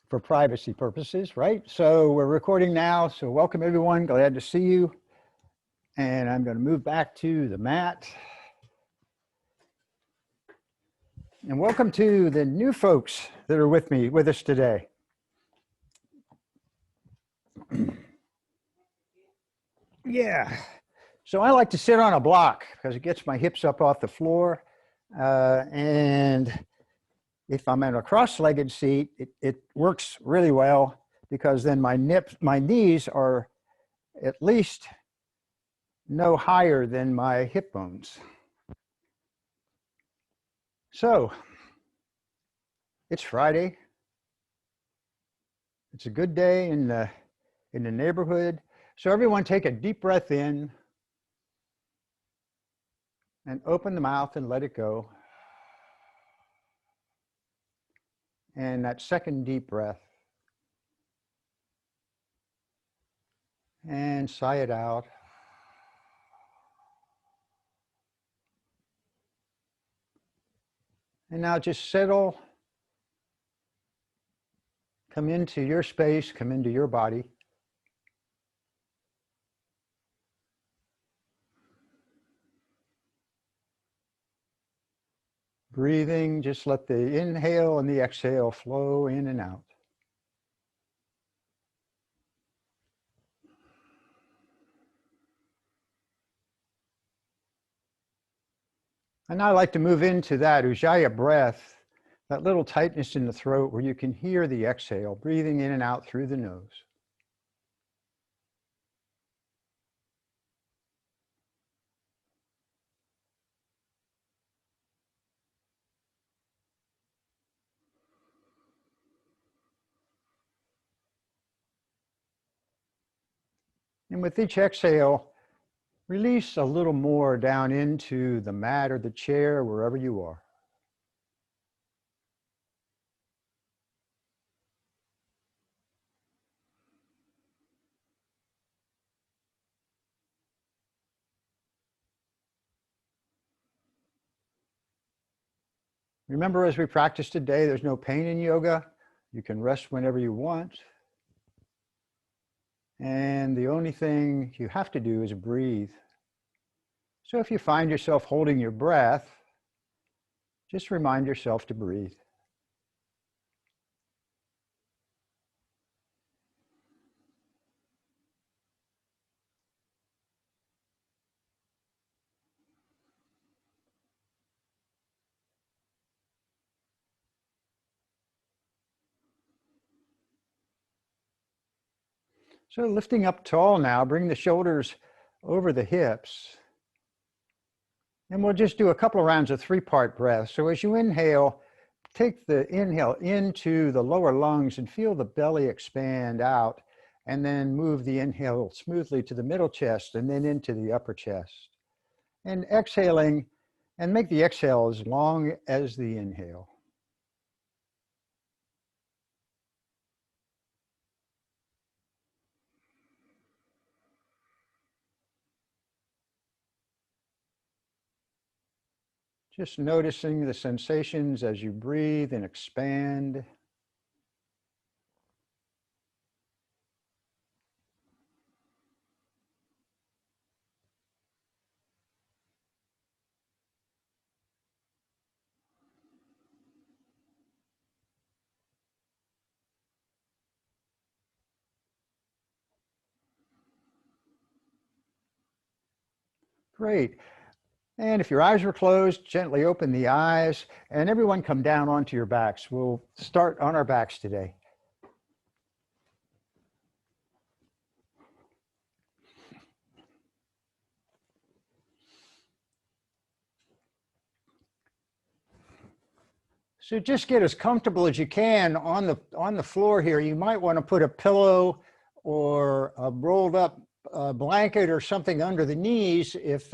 for privacy purposes, right? So we're recording now. So welcome everyone. Glad to see you. And I'm going to move back to the mat. And welcome to the new folks that are with us today. Yeah. So I like to sit on a block because it gets my hips up off the floor. And if I'm in a cross-legged seat, it works really well because then my knees are at least no higher than my hip bones. So it's Friday. It's a good day in the neighborhood. So everyone take a deep breath in and open the mouth and let it go. And that second deep breath. And sigh it out. And now just settle. Come into your space, come into your body. Breathing, just let the inhale and the exhale flow in and out. And I like to move into that Ujjayi breath, that little tightness in the throat where you can hear the exhale, breathing in and out through the nose. And with each exhale, release a little more down into the mat or the chair, wherever you are. Remember, as we practice today, there's no pain in yoga. You can rest whenever you want. And the only thing you have to do is breathe. So if you find yourself holding your breath, just remind yourself to breathe. So lifting up tall now, bring the shoulders over the hips. And we'll just do a couple of rounds of three-part breath. So as you inhale, take the inhale into the lower lungs and feel the belly expand out, and then move the inhale smoothly to the middle chest and then into the upper chest. And exhaling, and make the exhale as long as the inhale. Just noticing the sensations as you breathe and expand. Great. And if your eyes were closed, gently open the eyes, and everyone come down onto your backs. We'll start on our backs today. So just get as comfortable as you can on the floor here. You might want to put a pillow or a rolled up blanket or something under the knees if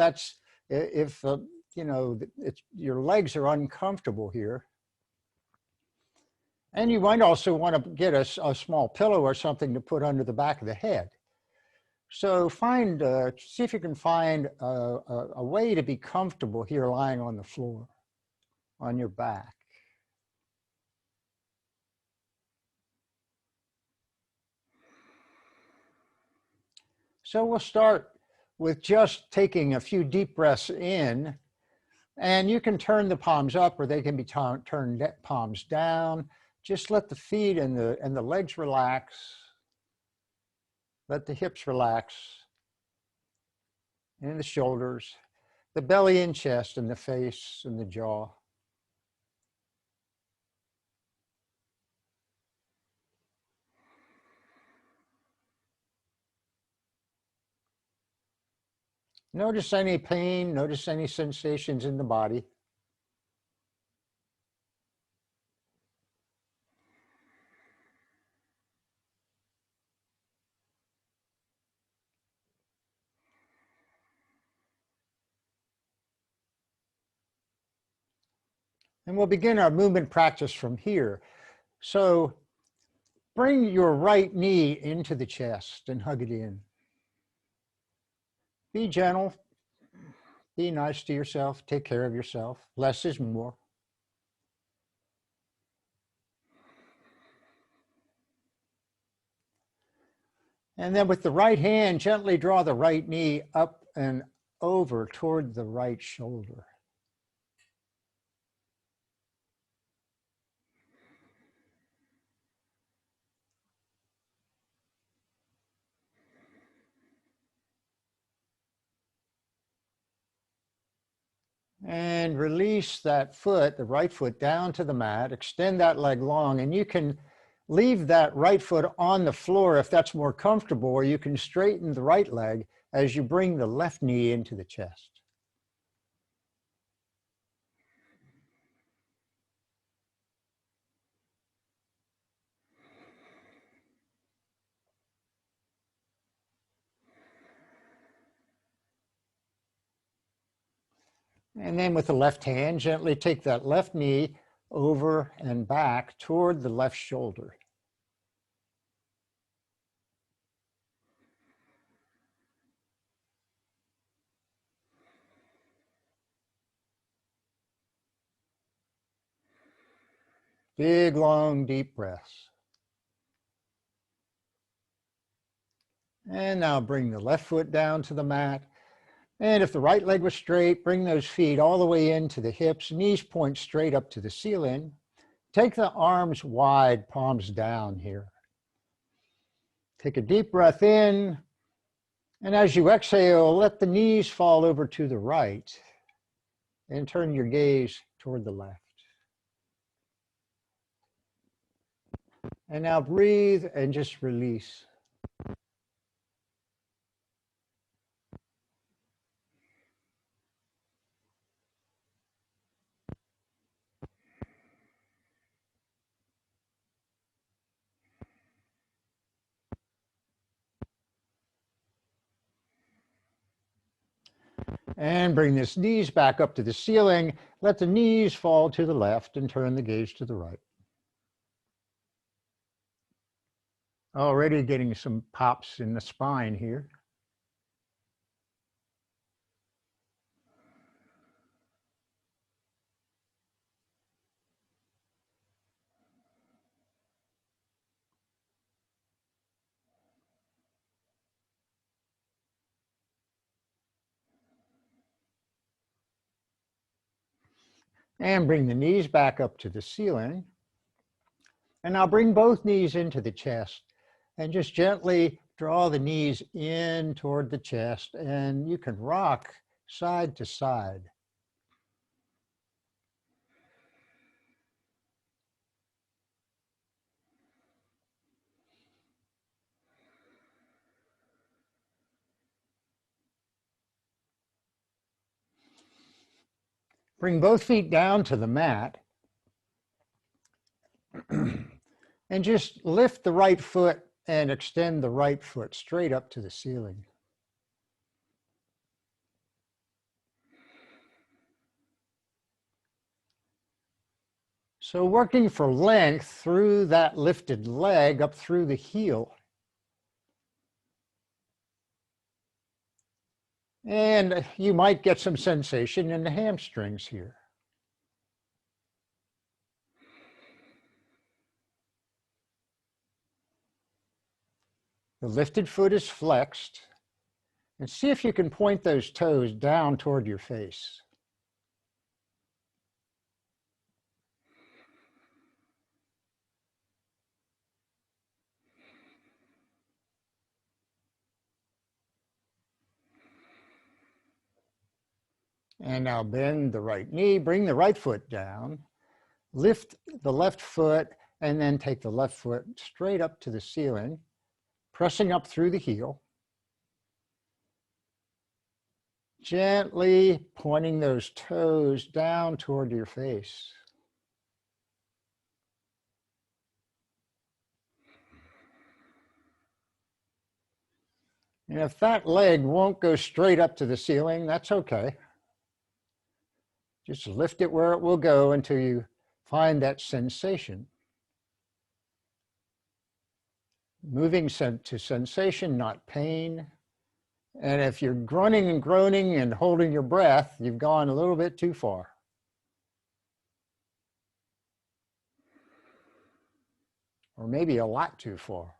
you know, your legs are uncomfortable here. And you might also want to get a small pillow or something to put under the back of the head. So see if you can find a way to be comfortable here lying on the floor, on your back. So we'll start with just taking a few deep breaths in, and you can turn the palms up or they can be turned palms down. Just let the feet and the legs relax. Let the hips relax, and the shoulders, the belly and chest, and the face and the jaw. Notice any pain, notice any sensations in the body. And we'll begin our movement practice from here. So bring your right knee into the chest and hug it in. Be gentle. Be nice to yourself. Take care of yourself. Less is more. And then with the right hand, gently draw the right knee up and over toward the right shoulder. And release that foot, the right foot, down to the mat. Extend that leg long, and you can leave that right foot on the floor if that's more comfortable, or you can straighten the right leg as you bring the left knee into the chest. And then with the left hand, gently take that left knee over and back toward the left shoulder. Big, long, deep breaths. And now bring the left foot down to the mat. And if the right leg was straight, bring those feet all the way into the hips, knees point straight up to the ceiling. Take the arms wide, palms down here. Take a deep breath in. And as you exhale, let the knees fall over to the right and turn your gaze toward the left. And now breathe and just release. And bring the knees back up to the ceiling. Let the knees fall to the left and turn the gaze to the right. Already getting some pops in the spine here. And bring the knees back up to the ceiling. And now bring both knees into the chest and just gently draw the knees in toward the chest, and you can rock side to side. Bring both feet down to the mat and just lift the right foot and extend the right foot straight up to the ceiling. So working for length through that lifted leg up through the heel. And you might get some sensation in the hamstrings here. The lifted foot is flexed. And see if you can point those toes down toward your face. And now bend the right knee, bring the right foot down, lift the left foot, and then take the left foot straight up to the ceiling, pressing up through the heel. Gently pointing those toes down toward your face. And if that leg won't go straight up to the ceiling, that's okay. Just lift it where it will go until you find that sensation. Moving to sensation, not pain. And if you're grunting and groaning and holding your breath, you've gone a little bit too far. Or maybe a lot too far.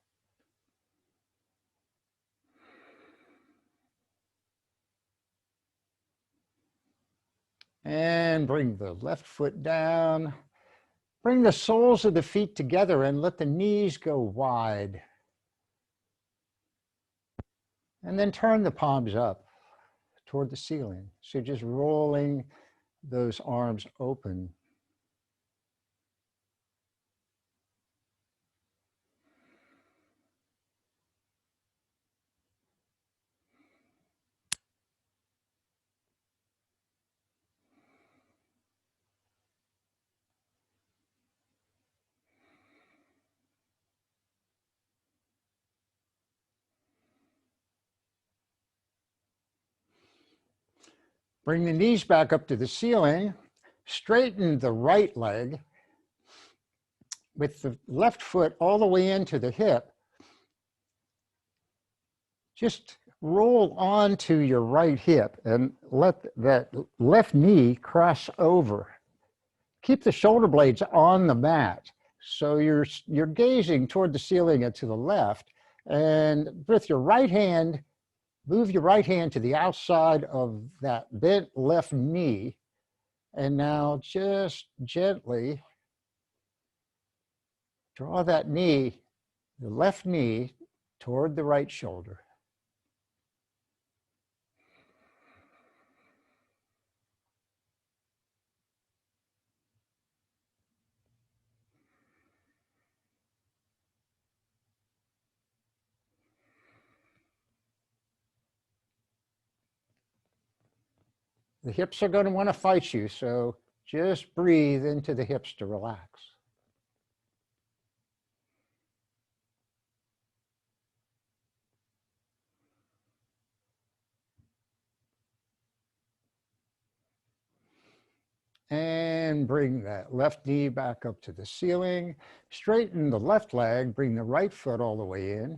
And bring the left foot down. Bring the soles of the feet together and let the knees go wide. And then turn the palms up toward the ceiling. So just rolling those arms open. Bring the knees back up to the ceiling. Straighten the right leg with the left foot all the way into the hip. Just roll onto your right hip and let that left knee cross over. Keep the shoulder blades on the mat. So you're gazing toward the ceiling and to the left. And with your right hand, move your right hand to the outside of that bent left knee. And now just gently draw that knee, the left knee, toward the right shoulder. The hips are going to want to fight you, so just breathe into the hips to relax. And bring that left knee back up to the ceiling. Straighten the left leg, bring the right foot all the way in.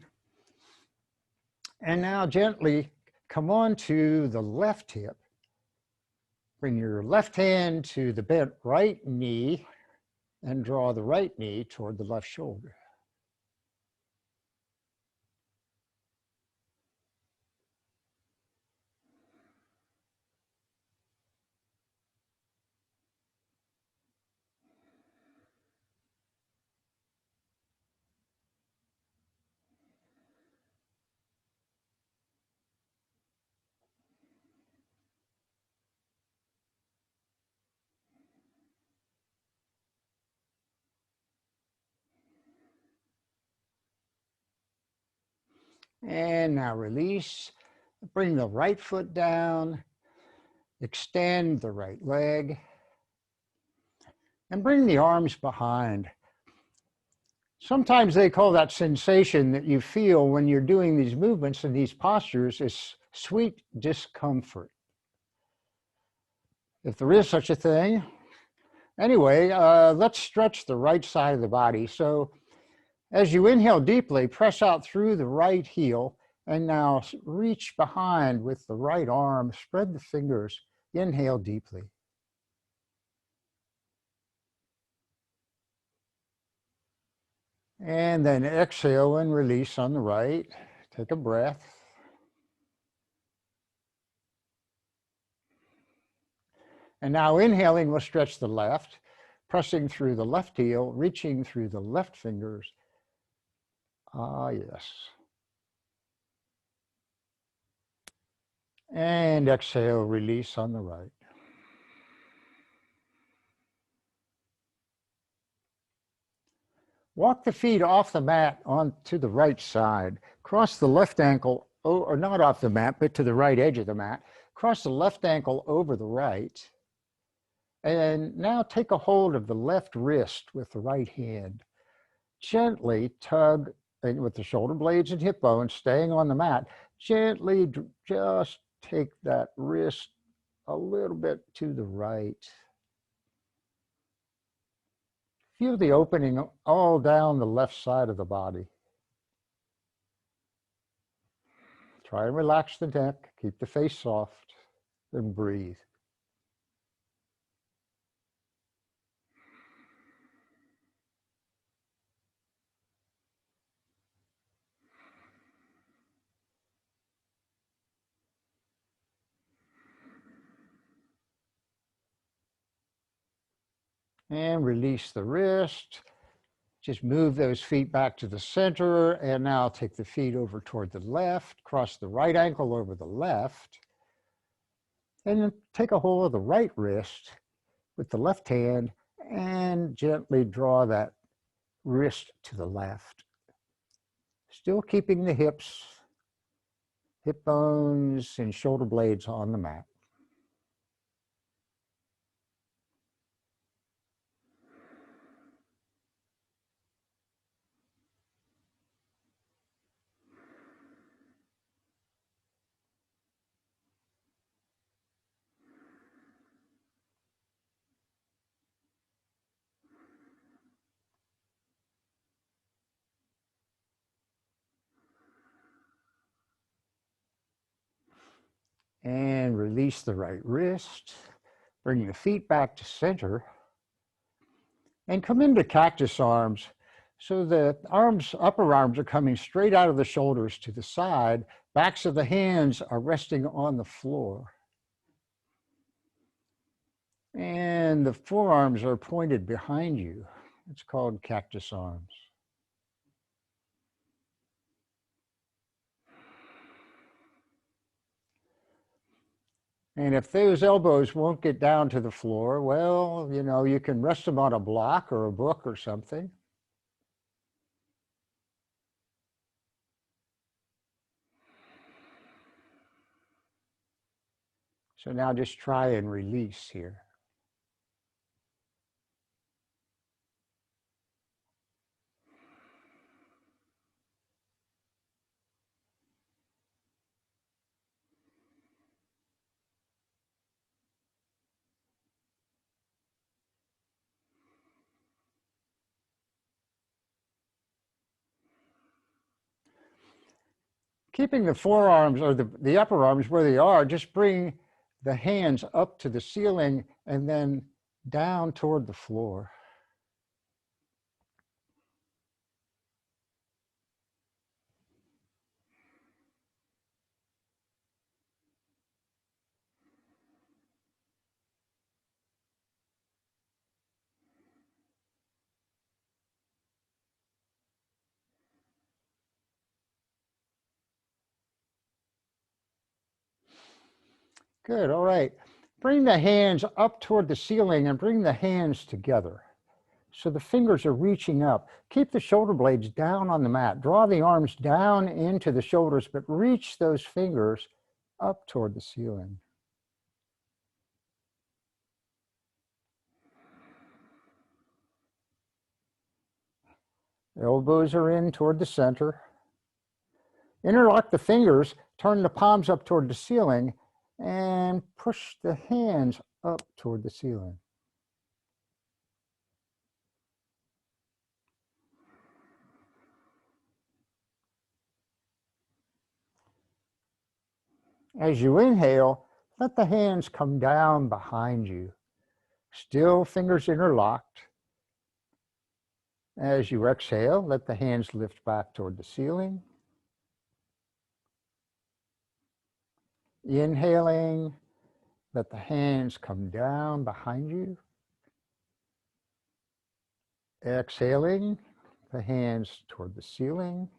And now gently come on to the left hip. Bring your left hand to the bent right knee and draw the right knee toward the left shoulder. And now release. Bring the right foot down. Extend the right leg. And bring the arms behind. Sometimes they call that sensation that you feel when you're doing these movements and these postures is sweet discomfort. If there is such a thing. Anyway, let's stretch the right side of the body. So as you inhale deeply, press out through the right heel and now reach behind with the right arm, spread the fingers, inhale deeply. And then exhale and release on the right. Take a breath. And now inhaling, we'll stretch the left, pressing through the left heel, reaching through the left fingers. Ah, yes. And exhale, release on the right. Walk the feet off the mat onto the right side. Cross the left ankle, or not off the mat, but to the right edge of the mat. Cross the left ankle over the right. And now take a hold of the left wrist with the right hand. Gently tug with the shoulder blades and hip bones staying on the mat. Gently just take that wrist a little bit to the right. Feel the opening all down the left side of the body. Try and relax the neck, keep the face soft, and breathe. And release the wrist. Just move those feet back to the center, and now take the feet over toward the left, cross the right ankle over the left, and then take a hold of the right wrist with the left hand and gently draw that wrist to the left. Still keeping the hips, hip bones, and shoulder blades on the mat. And release the right wrist. Bring the feet back to center. And come into cactus arms. So the arms, upper arms are coming straight out of the shoulders to the side. Backs of the hands are resting on the floor. And the forearms are pointed behind you. It's called cactus arms. And if those elbows won't get down to the floor, well, you can rest them on a block or a book or something. So now just try and release here. Keeping the forearms or the upper arms where they are, just bring the hands up to the ceiling and then down toward the floor. Good, all right. Bring the hands up toward the ceiling and bring the hands together. So the fingers are reaching up. Keep the shoulder blades down on the mat. Draw the arms down into the shoulders, but reach those fingers up toward the ceiling. Elbows are in toward the center. Interlock the fingers, turn the palms up toward the ceiling, and push the hands up toward the ceiling. As you inhale, let the hands come down behind you. Still fingers interlocked. As you exhale, let the hands lift back toward the ceiling. Inhaling, Let the hands come down behind you. Exhaling, the hands toward the ceiling.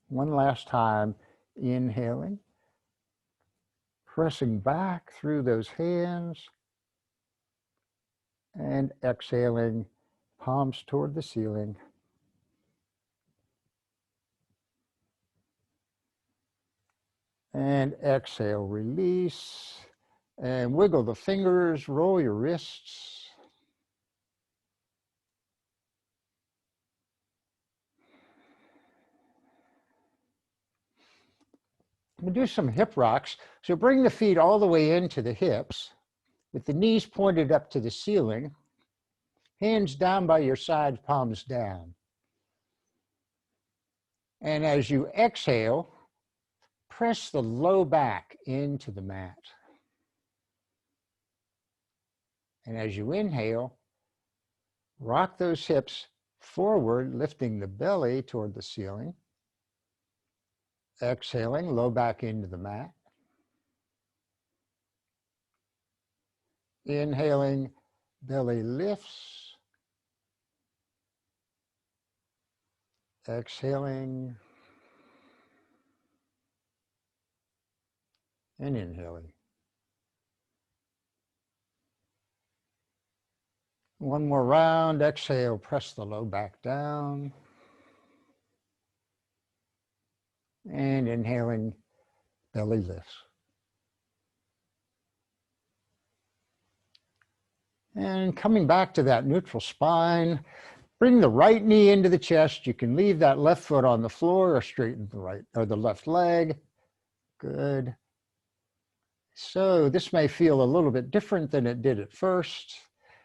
One last time, inhaling, pressing back through those hands, and exhaling, palms toward the ceiling. And exhale, release, and wiggle the fingers, roll your wrists. We'll do some hip rocks. So bring the feet all the way into the hips with the knees pointed up to the ceiling, hands down by your side, palms down. And as you exhale, press the low back into the mat. And as you inhale, rock those hips forward, lifting the belly toward the ceiling. Exhaling, low back into the mat. Inhaling, belly lifts. Exhaling. And inhaling. One more round. Exhale, press the low back down. And inhaling, belly lifts. And coming back to that neutral spine, bring the right knee into the chest. You can leave that left foot on the floor or straighten the right or the left leg. Good. So this may feel a little bit different than it did at first.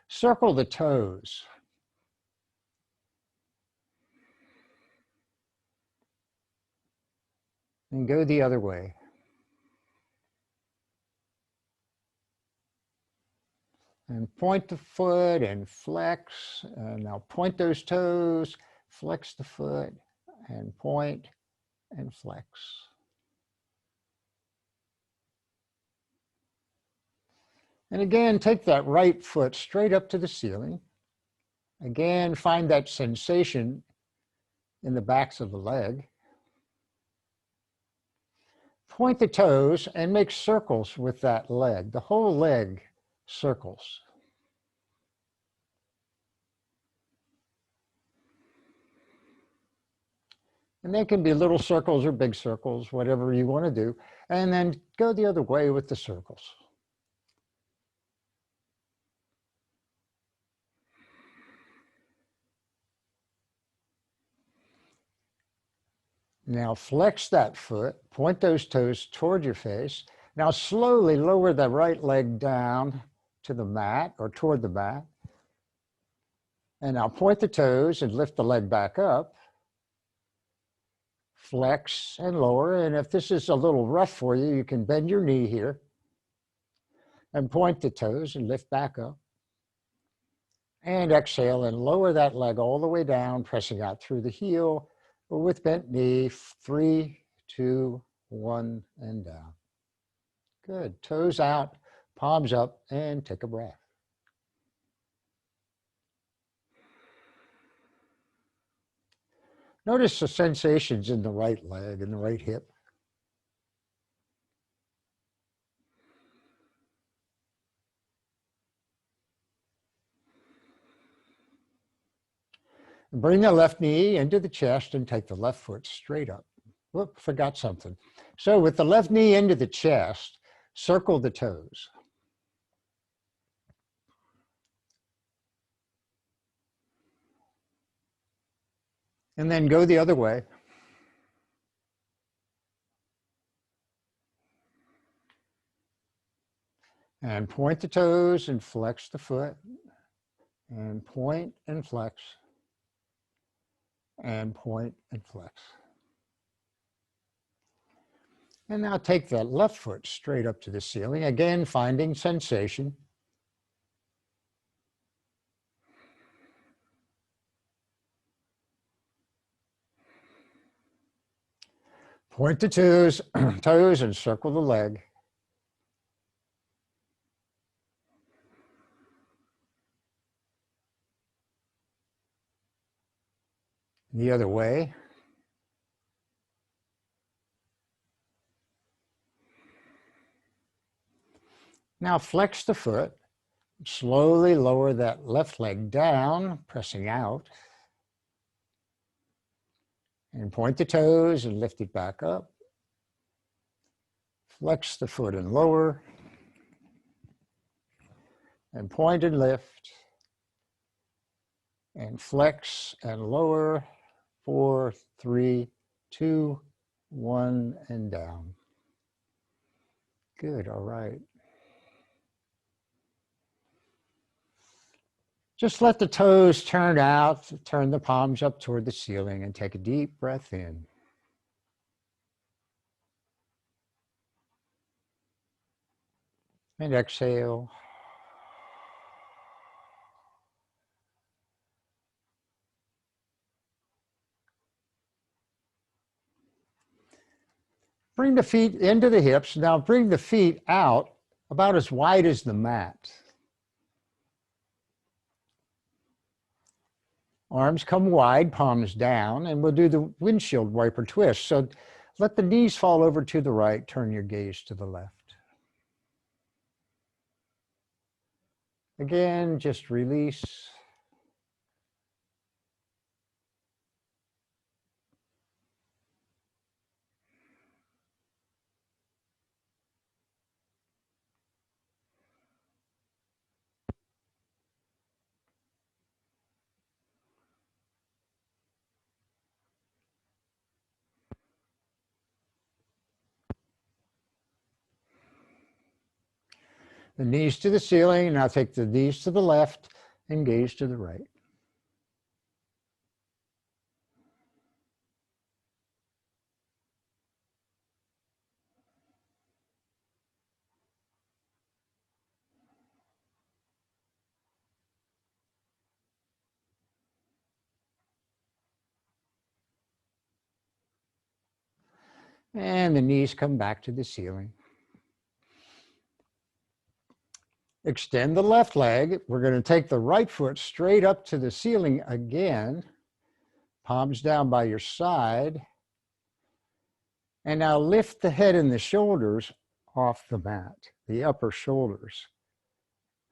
Circle the toes. And go the other way. And point the foot and flex. And now point those toes, flex the foot, and point and flex. And again, take that right foot straight up to the ceiling. Again, find that sensation in the backs of the leg. Point the toes and make circles with that leg. The whole leg circles. And they can be little circles or big circles, whatever you want to do. And then go the other way with the circles. Now flex that foot, point those toes toward your face. Now slowly lower the right leg down to the mat or toward the mat. And now point the toes and lift the leg back up. Flex and lower. And if this is a little rough for you, you can bend your knee here and point the toes and lift back up. And exhale and lower that leg all the way down, pressing out through the heel or with bent knee. 3, 2, 1, and down. Good. Toes out, palms up, and take a breath. Notice the sensations in the right leg and the right hip. Bring the left knee into the chest and take the left foot straight up. Whoop, forgot something. So with the left knee into the chest, circle the toes. And then go the other way. And point the toes and flex the foot. And point and flex. And point and flex. And now take that left foot straight up to the ceiling, again finding sensation. Point the toes and circle the leg. The other way. Now flex the foot. Slowly lower that left leg down, pressing out. And point the toes and lift it back up. Flex the foot and lower. And point and lift. And flex and lower. 4, 3, 2, 1, and down. Good, all right. Just let the toes turn out, turn the palms up toward the ceiling, and take a deep breath in. And exhale. Bring the feet into the hips. Now bring the feet out about as wide as the mat. Arms come wide, palms down, and we'll do the windshield wiper twist. So let the knees fall over to the right, turn your gaze to the left. Again, just release. The knees to the ceiling. Now take the knees to the left and gaze to the right. And the knees come back to the ceiling. Extend the left leg. We're going to take the right foot straight up to the ceiling again. Palms down by your side. And now lift the head and the shoulders off the mat, the upper shoulders.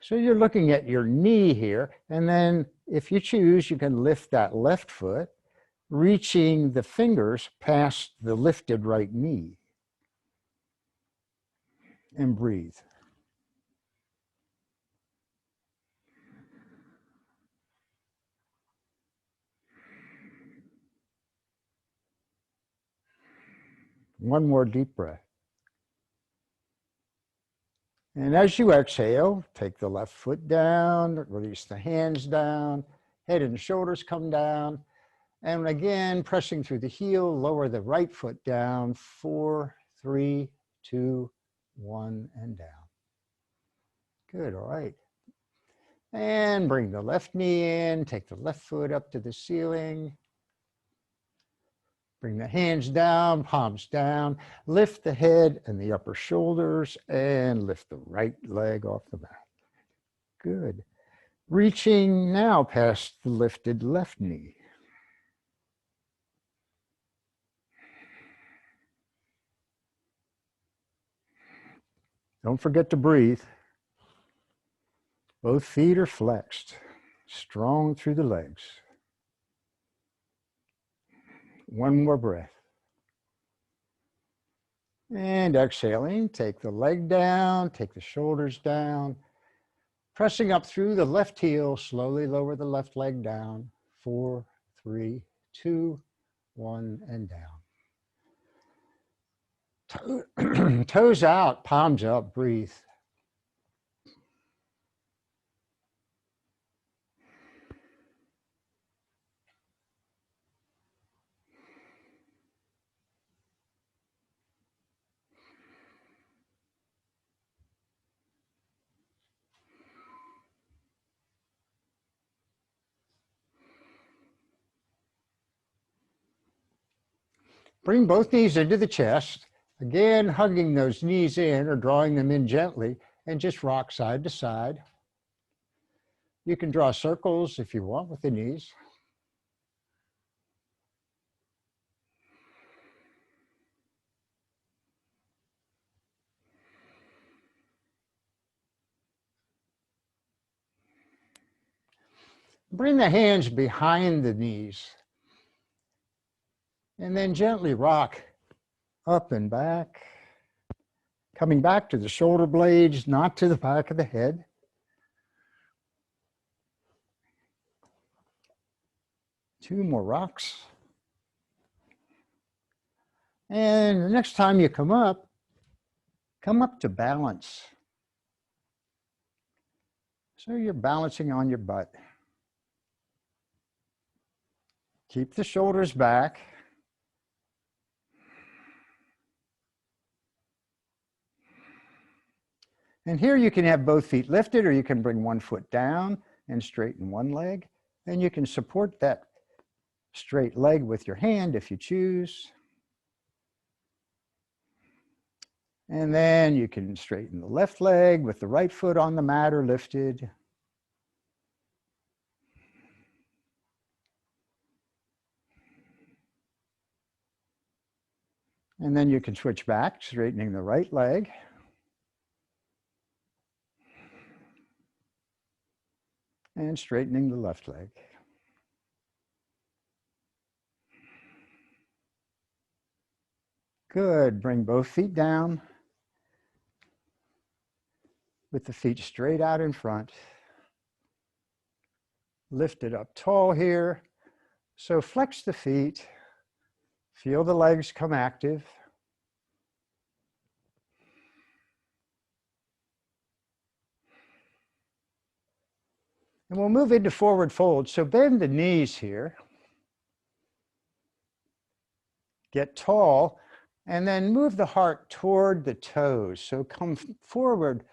So you're looking at your knee here. And then if you choose, you can lift that left foot, reaching the fingers past the lifted right knee. And breathe. One more deep breath. And as you exhale, take the left foot down, release the hands down, head and shoulders come down. And again, pressing through the heel, lower the right foot down. 4, 3, 2, 1, and down. Good, all right. And bring the left knee in, take the left foot up to the ceiling. Bring the hands down, palms down, lift the head and the upper shoulders, and lift the right leg off the mat. Good. Reaching now past the lifted left knee. Don't forget to breathe. Both feet are flexed, strong through the legs. One more breath. And exhaling, take the leg down, take the shoulders down. Pressing up through the left heel, slowly lower the left leg down. 4, 3, 2, 1, and down. Toes out, palms up, breathe. Bring both knees into the chest. Again, hugging those knees in or drawing them in gently, and just rock side to side. You can draw circles if you want with the knees. Bring the hands behind the knees and then gently rock up and back, coming back to the shoulder blades, not to the back of the head. Two more rocks. And the next time you come up to balance. So you're balancing on your butt. Keep the shoulders back. And here you can have both feet lifted, or you can bring one foot down and straighten one leg. And you can support that straight leg with your hand if you choose. And then you can straighten the left leg with the right foot on the mat or lifted. And then you can switch back, straightening the right leg. And straightening the left leg. Good. Bring both feet down with the feet straight out in front. Lift it up tall here. So flex the feet. Feel the legs come active. And we'll move into forward fold. So bend the knees here. Get tall. And then move the heart toward the toes. So come forward,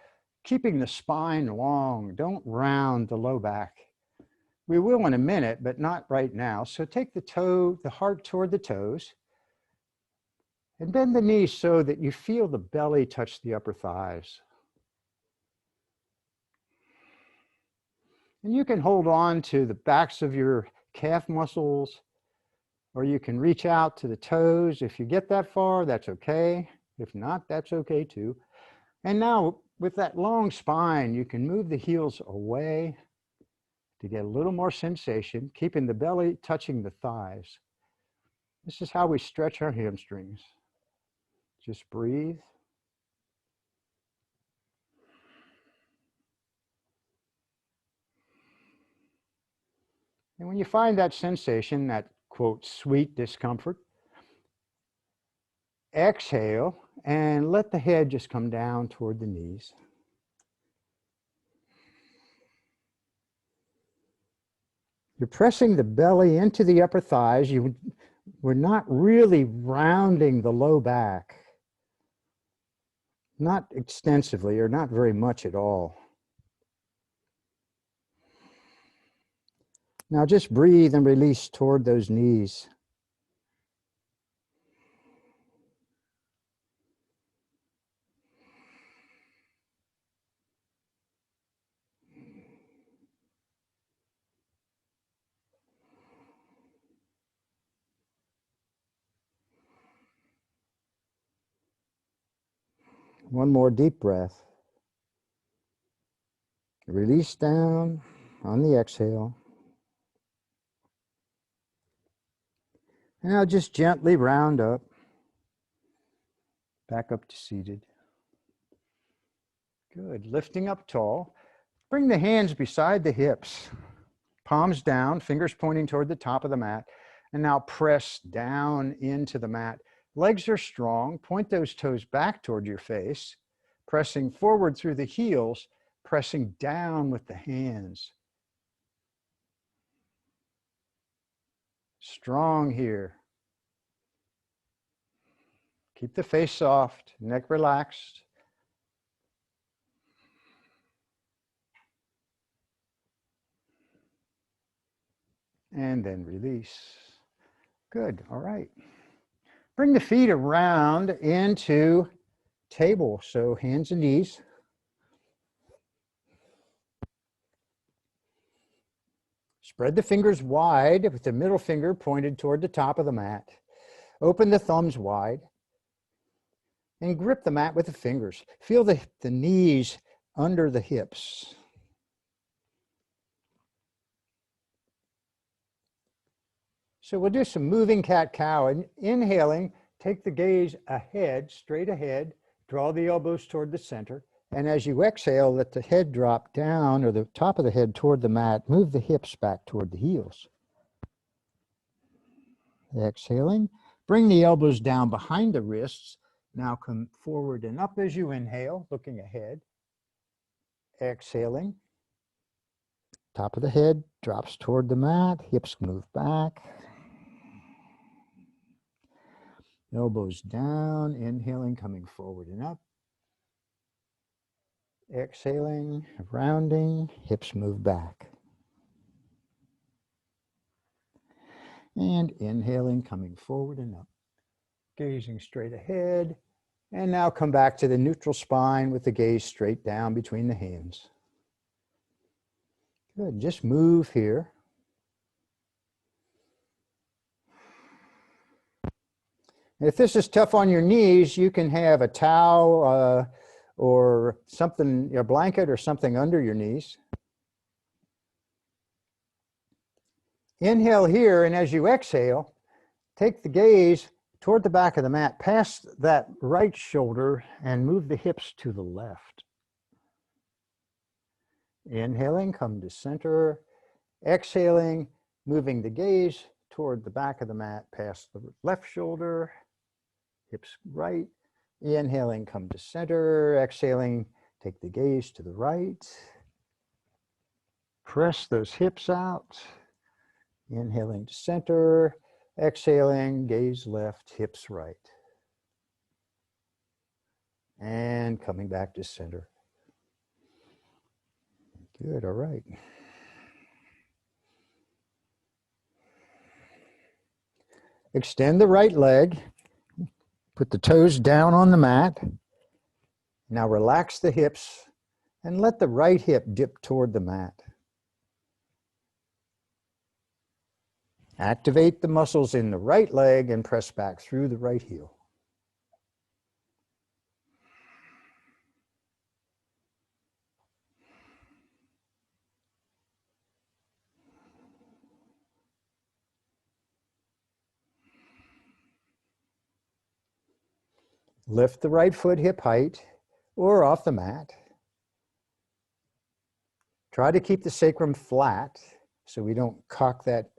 keeping the spine long. Don't round the low back. We will in a minute, but not right now. So take the heart toward the toes. And bend the knees so that you feel the belly touch the upper thighs. And you can hold on to the backs of your calf muscles, or you can reach out to the toes. If you get that far, that's okay. If not, that's okay too. And now with that long spine, you can move the heels away to get a little more sensation, keeping the belly touching the thighs. This is how we stretch our hamstrings. Just breathe. And when you find that sensation, that quote, sweet discomfort, exhale and let the head just come down toward the knees. You're pressing the belly into the upper thighs. We're not really rounding the low back. Not extensively, or not very much at all. Now just breathe and release toward those knees. One more deep breath. Release down on the exhale. Now just gently round up, back up to seated. Good, lifting up tall. Bring the hands beside the hips, palms down, fingers pointing toward the top of the mat, and now press down into the mat. Legs are strong, point those toes back toward your face, pressing forward through the heels, pressing down with the hands. Strong here. Keep the face soft, neck relaxed. And then release. Good, all right. Bring the feet around into table, so hands and knees. Spread the fingers wide with the middle finger pointed toward the top of the mat. Open the thumbs wide and grip the mat with the fingers. Feel the knees under the hips. So we'll do some moving cat-cow. And inhaling, take the gaze ahead, straight ahead, draw the elbows toward the center. And as you exhale, let the head drop down, or the top of the head toward the mat. Move the hips back toward the heels. Exhaling, bring the elbows down behind the wrists. Now come forward and up as you inhale, looking ahead. Exhaling, top of the head drops toward the mat, hips move back. Elbows down, inhaling, coming forward and up. Exhaling, rounding, hips move back. And inhaling, coming forward and up. Gazing straight ahead. And now come back to the neutral spine with the gaze straight down between the hands. Good, just move here. If this is tough on your knees, you can have a towel or something, a blanket or something under your knees. Inhale here, and as you exhale, take the gaze toward the back of the mat, past that right shoulder, and move the hips to the left. Inhaling, come to center. Exhaling, moving the gaze toward the back of the mat, past the left shoulder, hips right. Inhaling, come to center. Exhaling, take the gaze to the right. Press those hips out. Inhaling to center. Exhaling, gaze left, hips right. And coming back to center. Good, all right. Extend the right leg. Put the toes down on the mat. Now relax the hips and let the right hip dip toward the mat. Activate the muscles in the right leg and press back through the right heel. Lift the right foot hip height or off the mat. Try to keep the sacrum flat so we don't cock that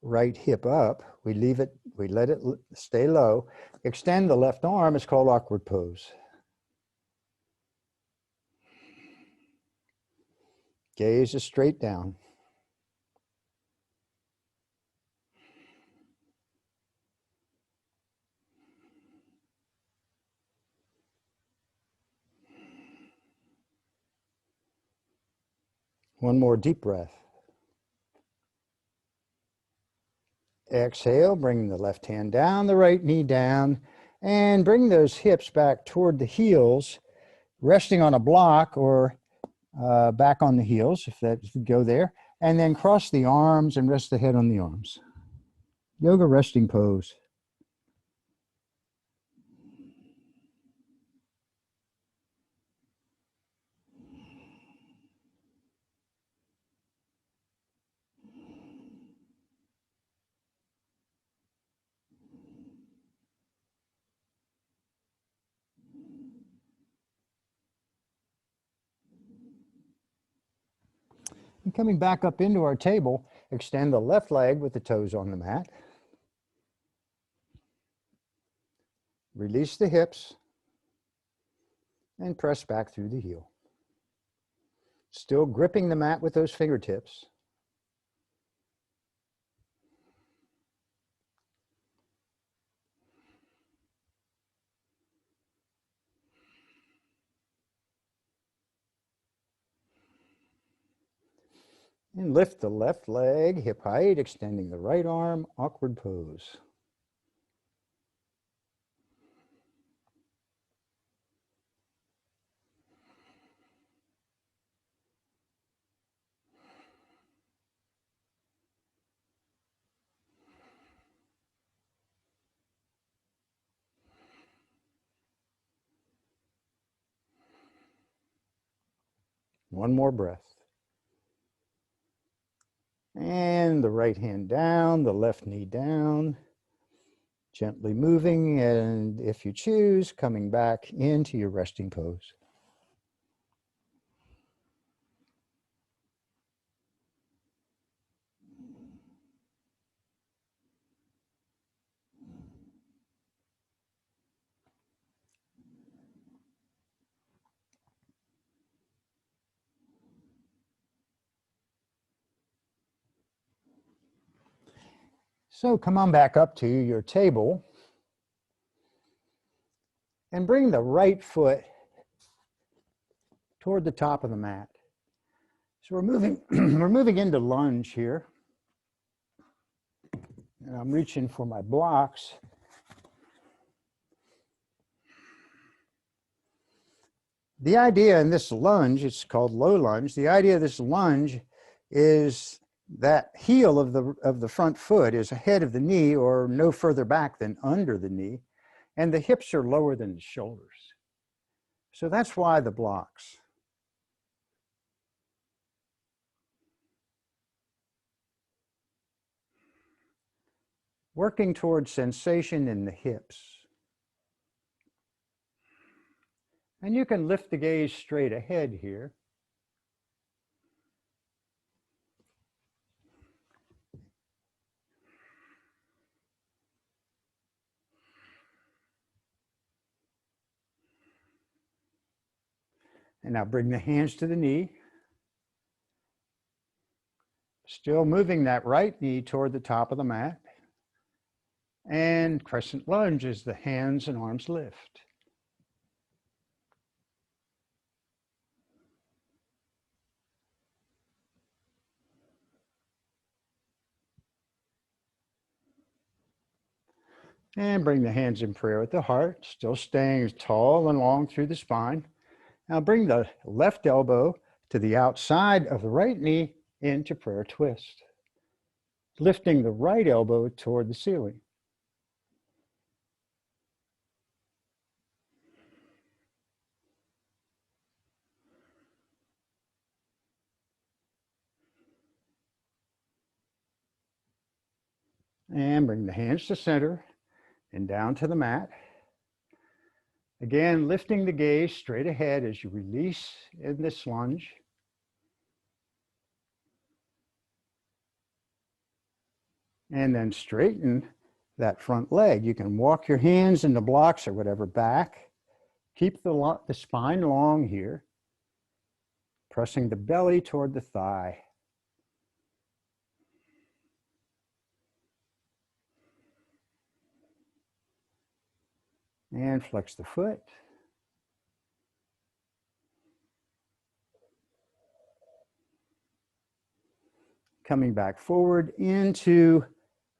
right hip up. We let it stay low. Extend the left arm. It's called awkward pose. Gaze is straight down. One more deep breath. Exhale, bring the left hand down, the right knee down, and bring those hips back toward the heels, resting on a block or back on the heels, if that go there, and then cross the arms and rest the head on the arms. Yoga resting pose. And coming back up into our table, extend the left leg with the toes on the mat. Release the hips and press back through the heel. Still gripping the mat with those fingertips. And lift the left leg, hip height, extending the right arm, awkward pose. One more breath. And the right hand down, the left knee down, gently moving, and if you choose, coming back into your resting pose. So come on back up to your table and bring the right foot toward the top of the mat. So we're moving, we're moving into lunge here. And I'm reaching for my blocks. The idea in this lunge, it's called low lunge. The idea of this lunge is that heel of the front foot is ahead of the knee or no further back than under the knee, and the hips are lower than the shoulders. So that's why the blocks. Working towards sensation in the hips. And you can lift the gaze straight ahead here. And now bring the hands to the knee. Still moving that right knee toward the top of the mat. And crescent lunge as the hands and arms lift. And bring the hands in prayer at the heart, still staying tall and long through the spine. Now bring the left elbow to the outside of the right knee into prayer twist. Lifting the right elbow toward the ceiling. And bring the hands to center and down to the mat. Again, lifting the gaze straight ahead as you release in this lunge. And then straighten that front leg. You can walk your hands in the blocks or whatever back. Keep the spine long here. Pressing the belly toward the thigh. And flex the foot. Coming back forward into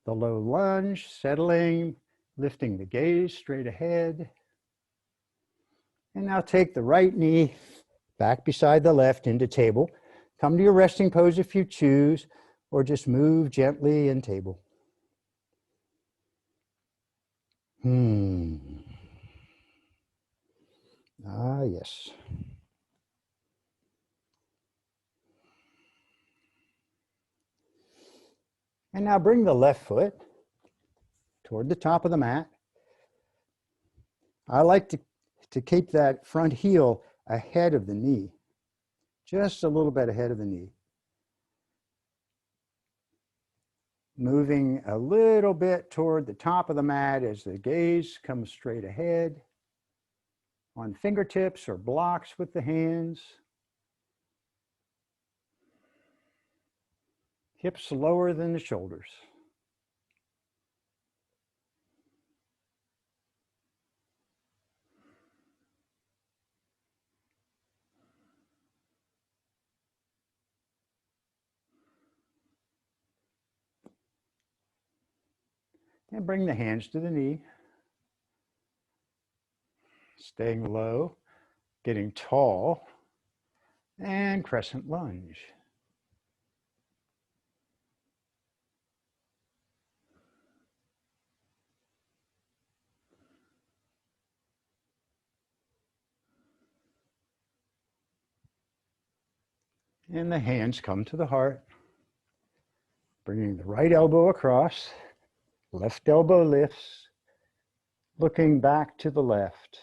the low lunge, settling, lifting the gaze straight ahead. And now take the right knee back beside the left into table. Come to your resting pose if you choose, or just move gently in table. Ah, yes. And now bring the left foot toward the top of the mat. I like to keep that front heel ahead of the knee, just a little bit ahead of the knee. Moving a little bit toward the top of the mat as the gaze comes straight ahead. On fingertips or blocks with the hands. Hips lower than the shoulders. And bring the hands to the knee. Staying low, getting tall, and crescent lunge. And the hands come to the heart. Bringing the right elbow across, left elbow lifts, looking back to the left.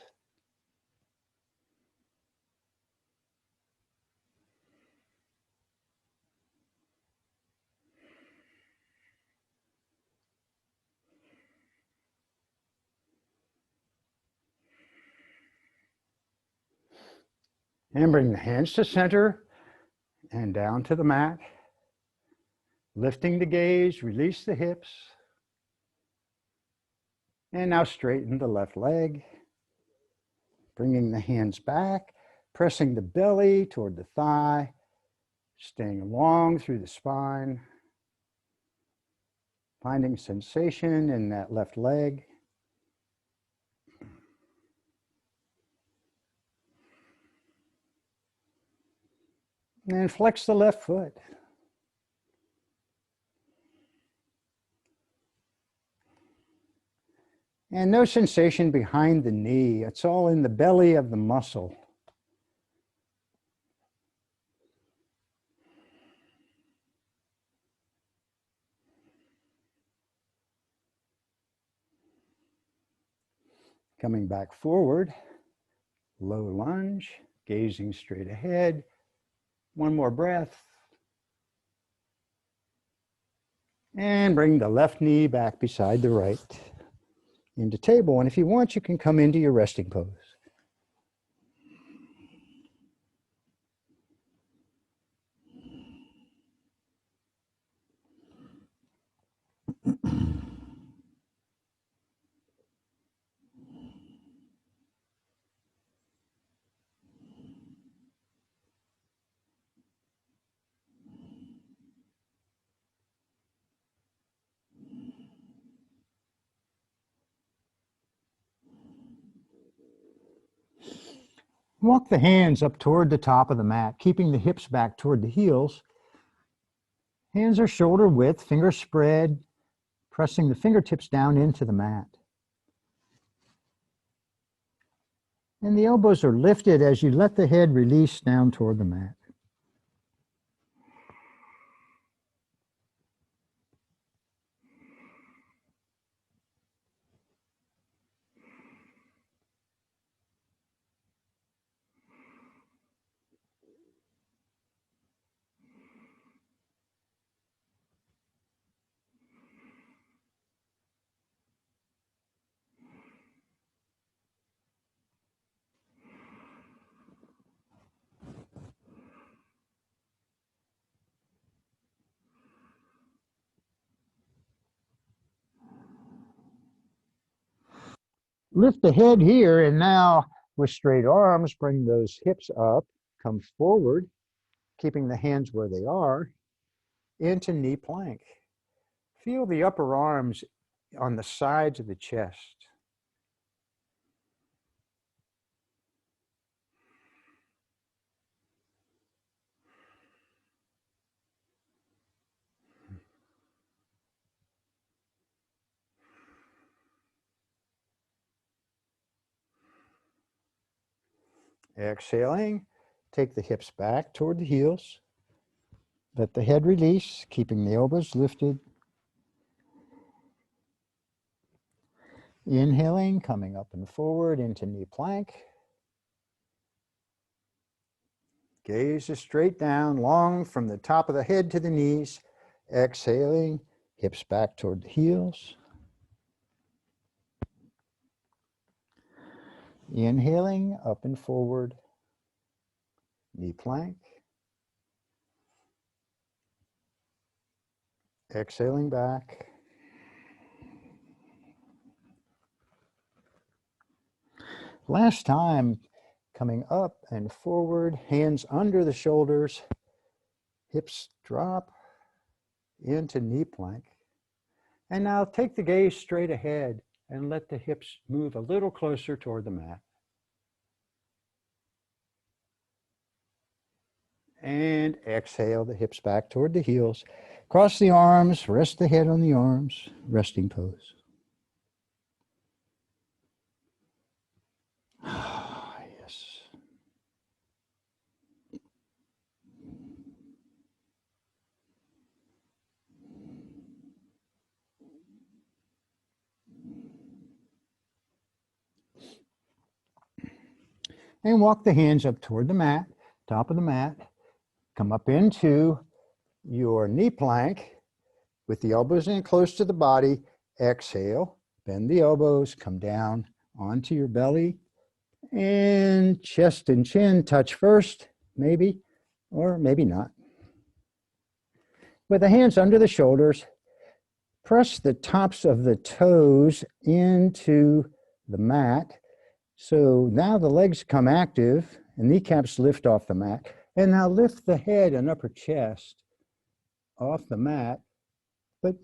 And bring the hands to center and down to the mat. Lifting the gaze, release the hips. And now straighten the left leg. Bringing the hands back, pressing the belly toward the thigh, staying long through the spine. Finding sensation in that left leg. And flex the left foot. And no sensation behind the knee. It's all in the belly of the muscle. Coming back forward, low lunge, gazing straight ahead. One more breath. And bring the left knee back beside the right into table. And if you want, you can come into your resting pose. Walk the hands up toward the top of the mat, keeping the hips back toward the heels. Hands are shoulder width, fingers spread, pressing the fingertips down into the mat. And the elbows are lifted as you let the head release down toward the mat. Lift the head here, and now with straight arms, bring those hips up, come forward, keeping the hands where they are, into knee plank. Feel the upper arms on the sides of the chest. Exhaling, take the hips back toward the heels. Let the head release, keeping the elbows lifted. Inhaling, coming up and forward into knee plank. Gaze is straight down, long from the top of the head to the knees. Exhaling, hips back toward the heels. Inhaling, up and forward, knee plank. Exhaling back. Last time, coming up and forward, hands under the shoulders, hips drop into knee plank. And now take the gaze straight ahead and let the hips move a little closer toward the mat. And exhale the hips back toward the heels. Cross the arms, rest the head on the arms, resting pose. Yes. And walk the hands up toward the mat, top of the mat. Come up into your knee plank with the elbows in close to the body. Exhale, bend the elbows, come down onto your belly, and chest and chin touch first, maybe, or maybe not. With the hands under the shoulders, press the tops of the toes into the mat. So now the legs come active and kneecaps lift off the mat. And now lift the head and upper chest off the mat, but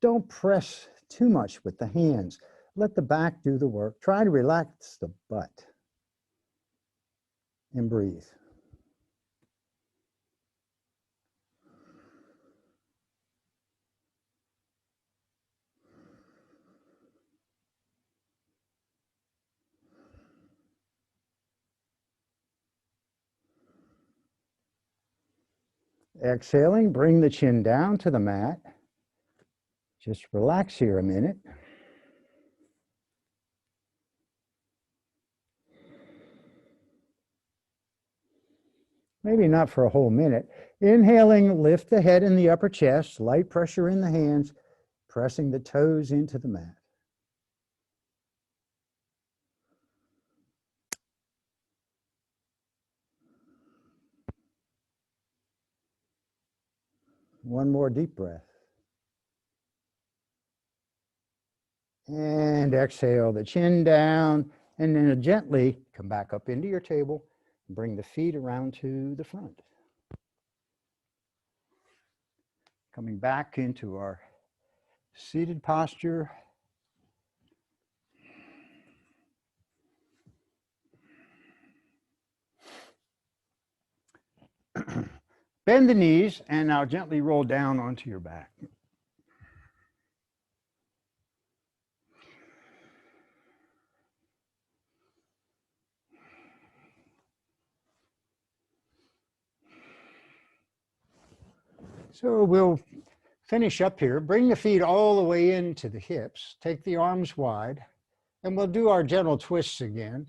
don't press too much with the hands. Let the back do the work. Try to relax the butt and breathe. Exhaling, bring the chin down to the mat. Just relax here a minute. Maybe not for a whole minute. Inhaling, lift the head and the upper chest, light pressure in the hands, pressing the toes into the mat. One more deep breath. And exhale the chin down, and then gently come back up into your table. Bring the feet around to the front. Coming back into our seated posture. Bend the knees and now gently roll down onto your back. So we'll finish up here. Bring the feet all the way into the hips. Take the arms wide, and we'll do our gentle twists again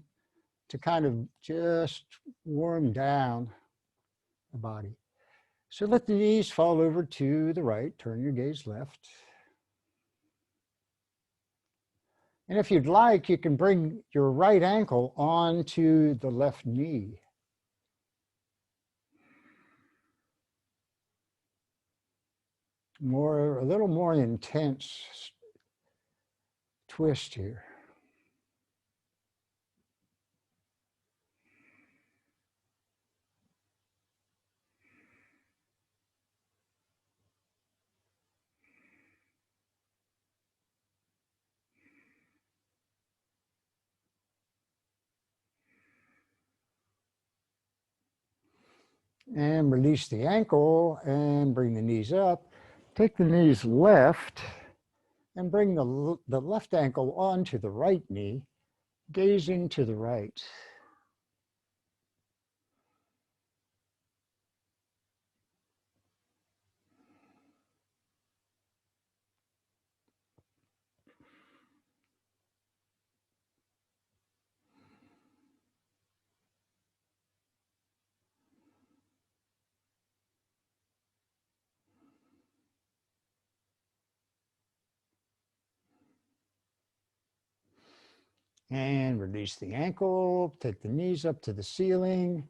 to kind of just warm down the body. So let the knees fall over to the right. Turn your gaze left. And if you'd like, you can bring your right ankle onto the left knee. A little more intense twist here. And release the ankle and bring the knees up. Take the knees left and bring the left ankle onto the right knee, gazing to the right. And release the ankle, take the knees up to the ceiling.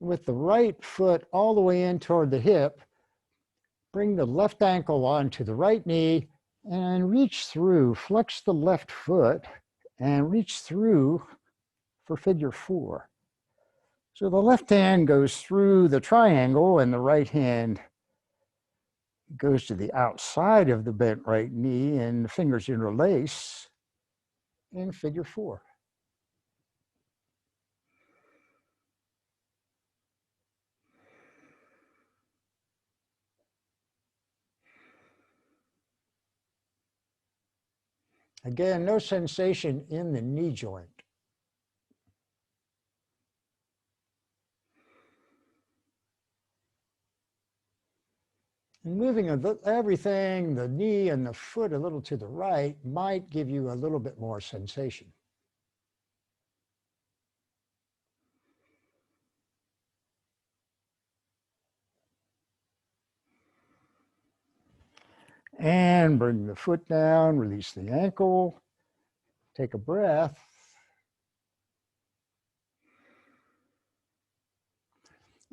With the right foot all the way in toward the hip, bring the left ankle onto the right knee and reach through, flex the left foot and reach through for figure 4. So the left hand goes through the triangle and the right hand goes to the outside of the bent right knee and the fingers interlace in figure 4. Again, no sensation in the knee joint. And moving everything, the knee and the foot a little to the right might give you a little bit more sensation. And bring the foot down, release the ankle, take a breath.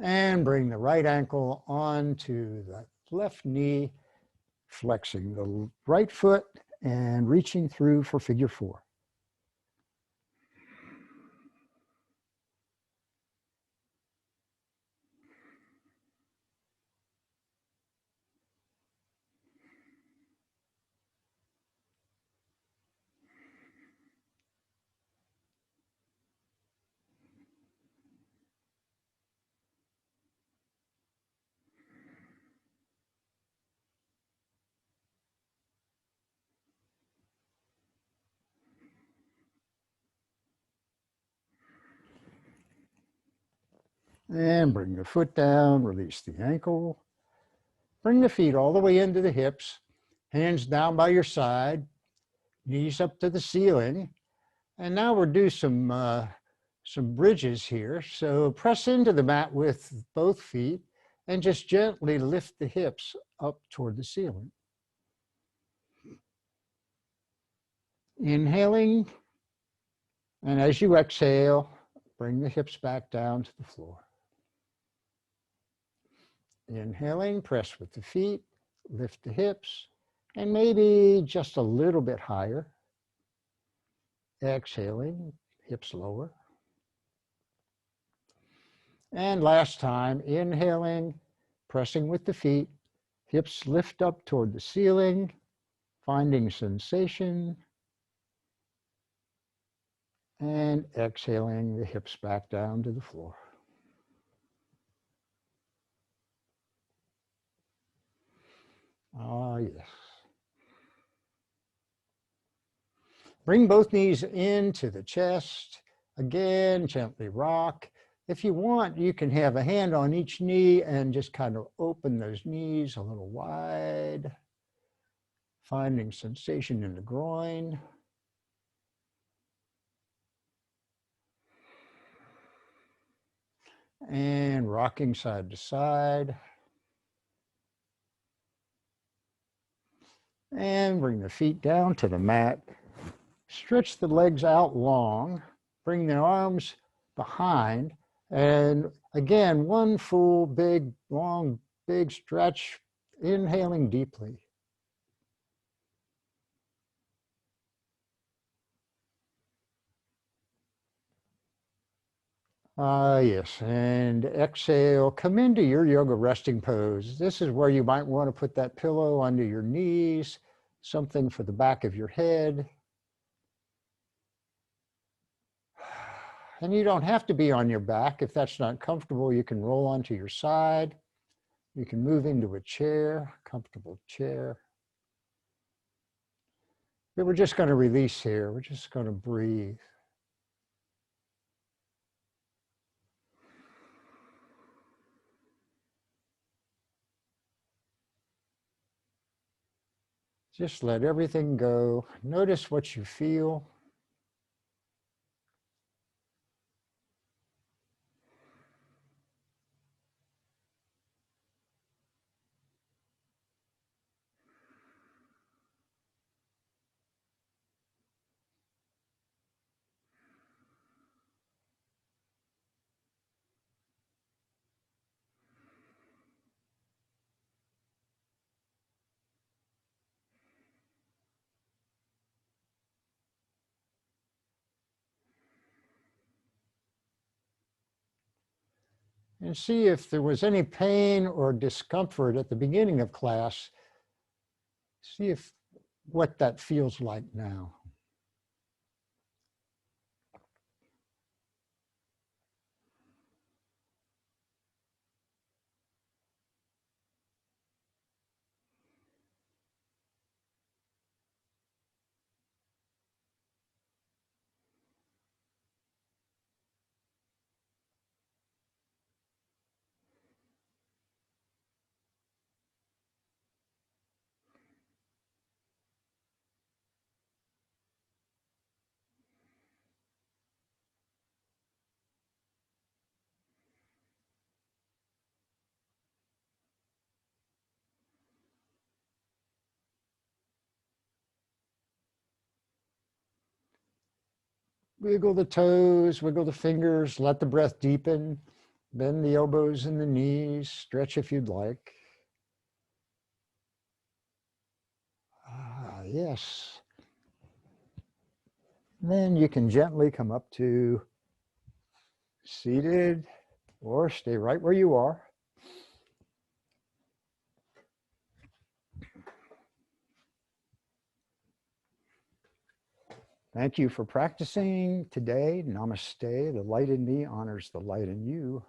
And bring the right ankle onto the left knee, flexing the right foot and reaching through for figure 4. And bring the foot down, release the ankle. Bring the feet all the way into the hips, hands down by your side, knees up to the ceiling. And now we'll do some bridges here. So press into the mat with both feet and just gently lift the hips up toward the ceiling. Inhaling, and as you exhale, bring the hips back down to the floor. Inhaling, press with the feet, lift the hips, and maybe just a little bit higher. Exhaling, hips lower. And last time, inhaling, pressing with the feet, hips lift up toward the ceiling, finding sensation, and exhaling the hips back down to the floor. Ah, yes. Bring both knees into the chest. Again, gently rock. If you want, you can have a hand on each knee and just kind of open those knees a little wide, finding sensation in the groin. And rocking side to side. And bring the feet down to the mat. Stretch the legs out long. Bring the arms behind. And again, one full, big, long, big stretch. Inhaling deeply. Yes, and exhale, come into your yoga resting pose. This is where you might want to put that pillow under your knees, something for the back of your head. And you don't have to be on your back. If that's not comfortable, you can roll onto your side. You can move into a chair, comfortable chair. But we're just going to release here. We're just going to breathe. Just let everything go. Notice what you feel. And see if there was any pain or discomfort at the beginning of class. See if what that feels like now. Wiggle the toes, wiggle the fingers, let the breath deepen. Bend the elbows and the knees, stretch if you'd like. Ah, yes. Then you can gently come up to seated or stay right where you are. Thank you for practicing today. Namaste. The light in me honors the light in you.